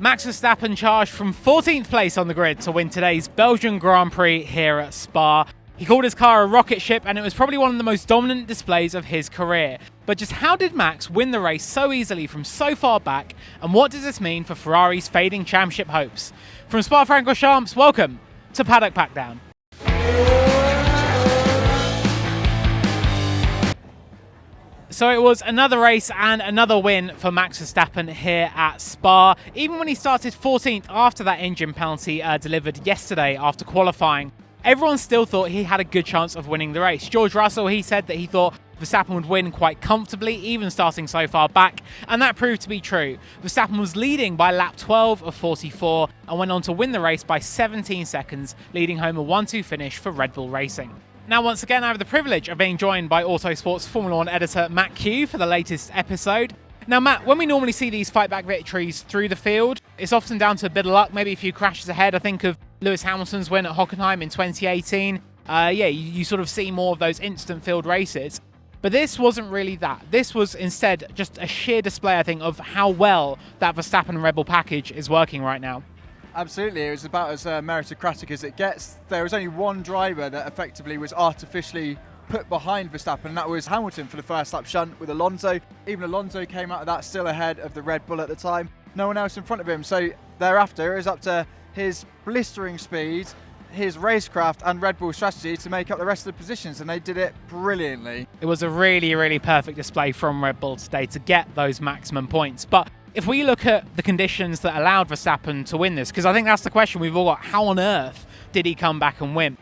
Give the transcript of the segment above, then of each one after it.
Max Verstappen charged from 14th place on the grid to win today's Belgian Grand Prix here at Spa. He called his car a rocket ship, and it was probably one of the most dominant displays of his career. But just how did Max win the race so easily from so far back, and what does this mean for Ferrari's fading championship hopes? From spa-francorchamps, welcome to Paddock Packdown. So it was another race and another win for Max Verstappen here at Spa. Even when he started 14th after that engine penalty delivered yesterday after qualifying, everyone still thought he had a good chance of winning the race. George Russell, he said that he thought Verstappen would win quite comfortably, even starting so far back, and that proved to be true. Verstappen was leading by lap 12 of 44 and went on to win the race by 17 seconds, leading home a 1-2 finish for Red Bull Racing. Now, once again, I have the privilege of being joined by Autosport's Formula 1 editor Matt Q for the latest episode. Now, Matt, when we normally see these fight-back victories through the field, it's often down to a bit of luck, maybe a few crashes ahead. I think of Lewis Hamilton's win at Hockenheim in 2018. You sort of see more of those instant field races. But this wasn't really that. This was instead just a sheer display, I think, of how well that Verstappen Red Bull package is working right now. Absolutely, it was about as meritocratic as it gets. There was only one driver that effectively was artificially put behind Verstappen, and that was Hamilton for the first lap shunt with Alonso. Even Alonso came out of that still ahead of the Red Bull at the time. No one else in front of him. So thereafter, it was up to his blistering speed, his racecraft and Red Bull strategy to make up the rest of the positions, and they did it brilliantly. It was a really, really perfect display from Red Bull today to get those maximum points. But if we look at the conditions that allowed Verstappen to win this, because I think that's the question we've all got, how on earth did he come back and win?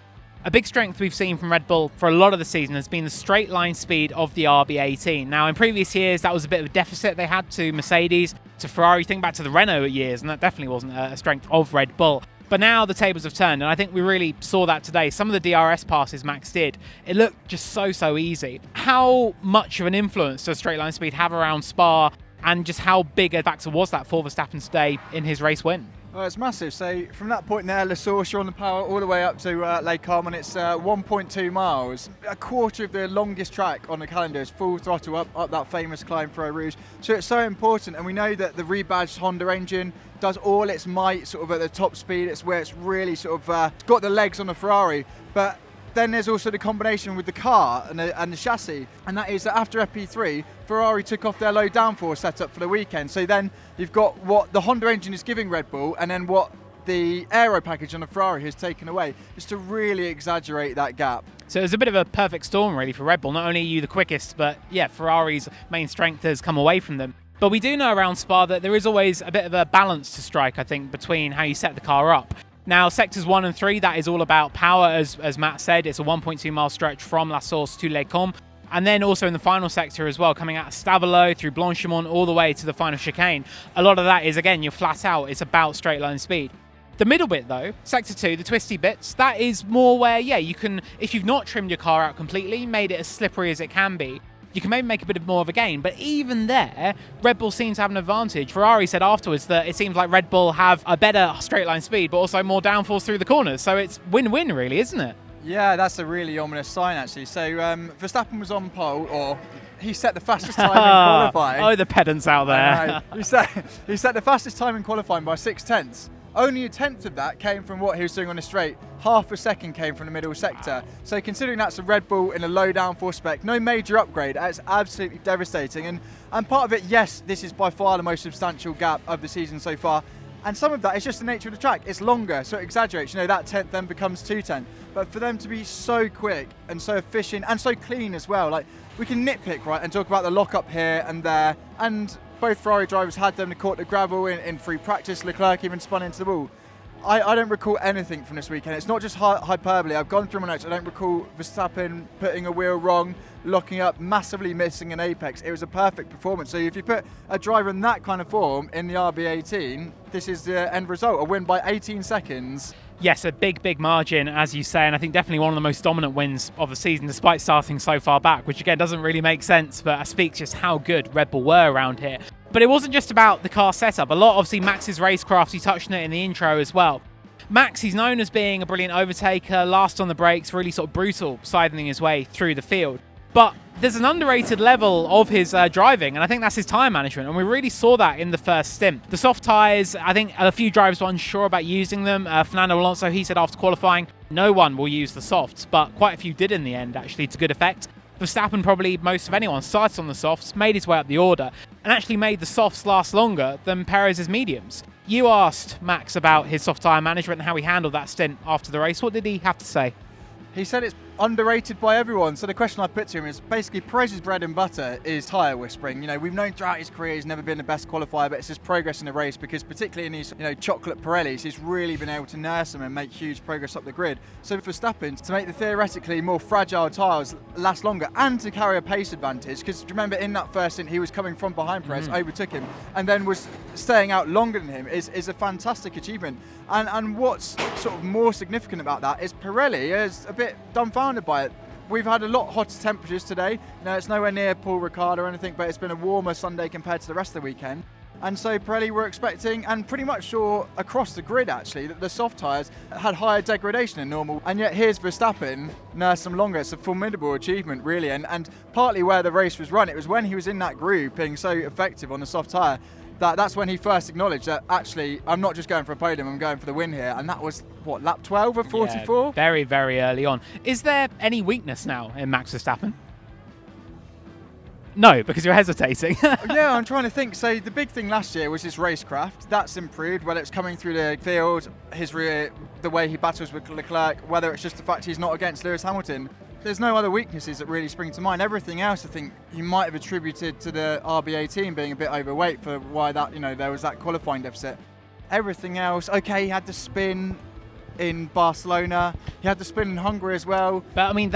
A big strength we've seen from Red Bull for a lot of the season has been the straight line speed of the RB18. Now, in previous years, that was a bit of a deficit they had to Mercedes, to Ferrari. Think back to the Renault years, and that definitely wasn't a strength of Red Bull. But now the tables have turned, and I think we really saw that today. Some of the DRS passes Max did, it looked just so easy. How much of an influence does straight line speed have around Spa, and just how big a factor was that for Verstappen today in his race win? Well, it's massive. So from that point there, La Source, you're on the power all the way up to Lake Carmen. It's 1.2 miles. A quarter of the longest track on the calendar is full throttle up that famous climb for Eau Rouge. So it's so important, and we know that the rebadged Honda engine does all its might sort of at the top speed. It's where it's really sort of got the legs on the Ferrari. But then there's also the combination with the car and the chassis, and that is that after FP3, Ferrari took off their low downforce setup for the weekend. So then you've got what the Honda engine is giving Red Bull, and then what the aero package on the Ferrari has taken away, just to really exaggerate that gap. So it was a bit of a perfect storm really for Red Bull. Not only are you the quickest, but yeah, Ferrari's main strength has come away from them. But we do know around Spa that there is always a bit of a balance to strike, I think, between how you set the car up. Now, sectors 1 and 3, that is all about power, as Matt said. It's a 1.2 mile stretch from La Source to Les Combes. And then also in the final sector as well, coming out of Stavelot through Blanchimont all the way to the final chicane. A lot of that is, again, you're flat out. It's about straight line speed. The middle bit, though, sector 2, the twisty bits, that is more where, you can, if you've not trimmed your car out completely, made it as slippery as it can be, you can maybe make a bit more of a gain. But even there, Red Bull seems to have an advantage. Ferrari said afterwards that it seems like Red Bull have a better straight line speed, but also more downforce through the corners. So it's win-win, really, isn't it? Yeah, that's a really ominous sign, actually. So Verstappen was on pole, or he set the fastest time in qualifying. Oh, the pedants out there. He set the fastest time in qualifying by 0.6. Only a tenth of that came from what he was doing on the straight. Half a second came from the middle sector. So considering that's a Red Bull in a low downforce spec, no major upgrade, it's absolutely devastating. And part of it, yes, this is by far the most substantial gap of the season so far. And some of that is just the nature of the track. It's longer, so it exaggerates. That tenth then becomes 2/10. But for them to be so quick and so efficient and so clean as well, like we can nitpick, right, and talk about the lockup here and there. And both Ferrari drivers had them to caught the gravel in free practice. Leclerc even spun into the wall. I don't recall anything from this weekend. It's not just hyperbole. I've gone through my notes. I don't recall Verstappen putting a wheel wrong, locking up, massively missing an apex. It was a perfect performance. So if you put a driver in that kind of form in the RB18, this is the end result, a win by 18 seconds. Yes, a big margin, as you say, and I think definitely one of the most dominant wins of the season, despite starting so far back, which again doesn't really make sense, but speaks just how good Red Bull were around here. But it wasn't just about the car setup. A lot, obviously, Max's racecraft, he touched on it in the intro as well. Max, he's known as being a brilliant overtaker, last on the brakes, really sort of brutal, sidling his way through the field. But there's an underrated level of his driving, and I think that's his tyre management, and we really saw that in the first stint. The soft tyres, I think a few drivers were unsure about using them. Fernando Alonso, he said after qualifying, no one will use the softs, but quite a few did in the end, actually, to good effect. Verstappen, probably most of anyone, started on the softs, made his way up the order, and actually made the softs last longer than Perez's mediums. You asked Max about his soft tyre management and how he handled that stint after the race. What did he have to say? He said it's underrated by everyone. So the question I put to him is basically Perez's bread and butter is tyre whispering. You know, we've known throughout his career he's never been the best qualifier, but it's his progress in the race because particularly in these, chocolate Pirellis, he's really been able to nurse them and make huge progress up the grid. So for Verstappen, to make the theoretically more fragile tyres last longer and to carry a pace advantage, because remember in that first stint he was coming from behind Perez, overtook him, and then was staying out longer than him is a fantastic achievement. And what's sort of more significant about that is Pirelli is a bit dumbfounded by it. We've had a lot hotter temperatures today. It's nowhere near Paul Ricard or anything, but it's been a warmer Sunday compared to the rest of the weekend. And so Pirelli were expecting, and pretty much saw across the grid actually, that the soft tyres had higher degradation than normal. And yet here's Verstappen nursed them longer. It's a formidable achievement really. And partly where the race was run, it was when he was in that group being so effective on the soft tyre. That's when he first acknowledged that actually I'm not just going for a podium, I'm going for the win here. And that was, what, lap 12 of 44? Yeah, very, very early on. Is there any weakness now in Max Verstappen? No, because you're hesitating. Yeah, I'm trying to think. So the big thing last year was his racecraft. That's improved, whether it's coming through the field, the way he battles with Leclerc, whether it's just the fact he's not against Lewis Hamilton. There's no other weaknesses that really spring to mind. Everything else, I think, you might have attributed to the RBA team being a bit overweight for why that, there was that qualifying deficit. Everything else, okay, he had the spin in Barcelona, he had the spin in Hungary as well. But I mean,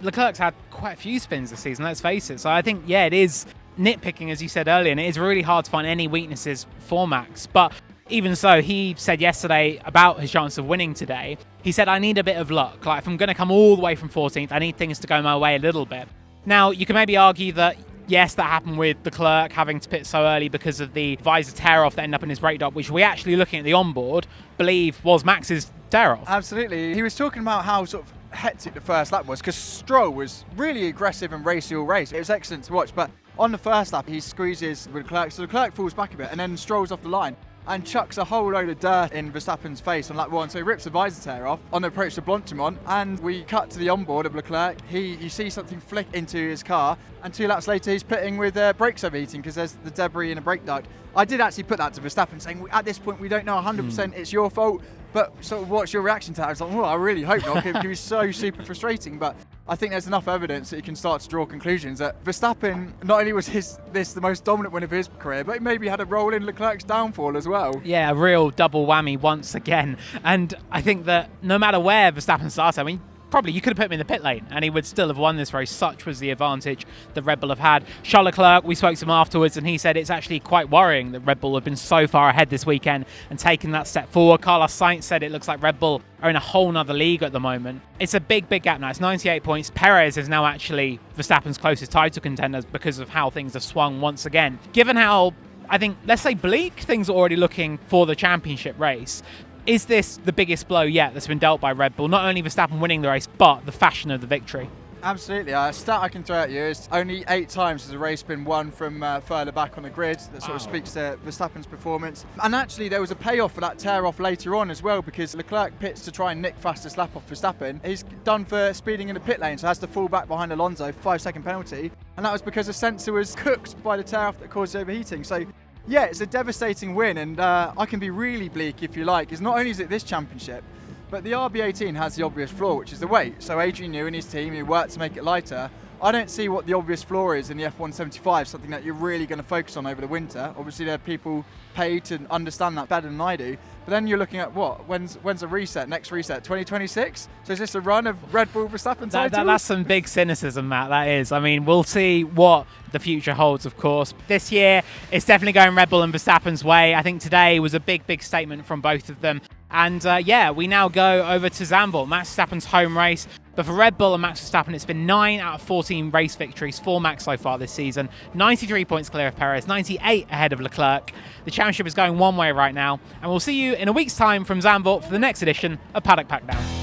Leclerc's had quite a few spins this season, let's face it. So I think, yeah, it is nitpicking, as you said earlier, and it is really hard to find any weaknesses for Max. But even so, he said yesterday about his chance of winning today, he said, I need a bit of luck. Like, if I'm going to come all the way from 14th, I need things to go my way a little bit. Now, you can maybe argue that, yes, that happened with Leclerc having to pit so early because of the visor tear-off that ended up in his brake dot, which we actually, looking at the onboard, believe was Max's tear-off. Absolutely. He was talking about how sort of hectic the first lap was because Stroll was really aggressive and racy all race. It was excellent to watch, but on the first lap, he squeezes with Leclerc, so Leclerc falls back a bit and then strolls off the line and chucks a whole load of dirt in Verstappen's face on lap 1. So he rips the visor tear off on the approach to Blanchimont, and we cut to the onboard of Leclerc. You see something flick into his car, and 2 laps later he's pitting with brakes overheating because there's the debris in a brake duct. I did actually put that to Verstappen, saying at this point we don't know 100% it's your fault, but sort of what's your reaction to that? I was like, well, I really hope not. It was so super frustrating, but I think there's enough evidence that you can start to draw conclusions that Verstappen, not only was this the most dominant win of his career, but he maybe had a role in Leclerc's downfall as well. Yeah, a real double whammy once again. And I think that no matter where Verstappen started, I mean, probably you could have put him in the pit lane and he would still have won this race. Such was the advantage that Red Bull have had. Charles Leclerc, we spoke to him afterwards and he said it's actually quite worrying that Red Bull have been so far ahead this weekend and taken that step forward. Carlos Sainz said it looks like Red Bull are in a whole nother league at the moment. It's a big, big gap now. It's 98 points. Perez is now actually Verstappen's closest title contender because of how things have swung once again. Given how, I think, let's say bleak things are already looking for the championship race, is this the biggest blow yet that's been dealt by Red Bull? Not only Verstappen winning the race, but the fashion of the victory. Absolutely. A stat I can throw at you is only 8 times has a race been won from further back on the grid. That sort of speaks to Verstappen's performance. And actually there was a payoff for that tear-off later on as well, because Leclerc pits to try and nick fastest lap off Verstappen. He's done for speeding in the pit lane, so has to fall back behind Alonso, 5-second penalty. And that was because the sensor was cooked by the tear-off that caused overheating. So yeah, it's a devastating win, and I can be really bleak if you like. It's not only is it this championship, but the RBA team has the obvious flaw, which is the weight. So Adrian Newey and his team, who worked to make it lighter, I don't see what the obvious flaw is in the F175, something that you're really going to focus on over the winter. Obviously, there are people paid to understand that better than I do. But then you're looking at what? When's a reset? Next reset, 2026? So is this a run of Red Bull Verstappen titles? That's some big cynicism, Matt, that is. I mean, we'll see what the future holds, of course. This year, it's definitely going Red Bull and Verstappen's way. I think today was a big, big statement from both of them. And yeah, we now go over to Zandvoort, Max Verstappen's home race. But for Red Bull and Max Verstappen, it's been 9 out of 14 race victories for Max so far this season. 93 points clear of Perez, 98 ahead of Leclerc. The championship is going one way right now. And we'll see you in a week's time from Zandvoort for the next edition of Paddock Packdown.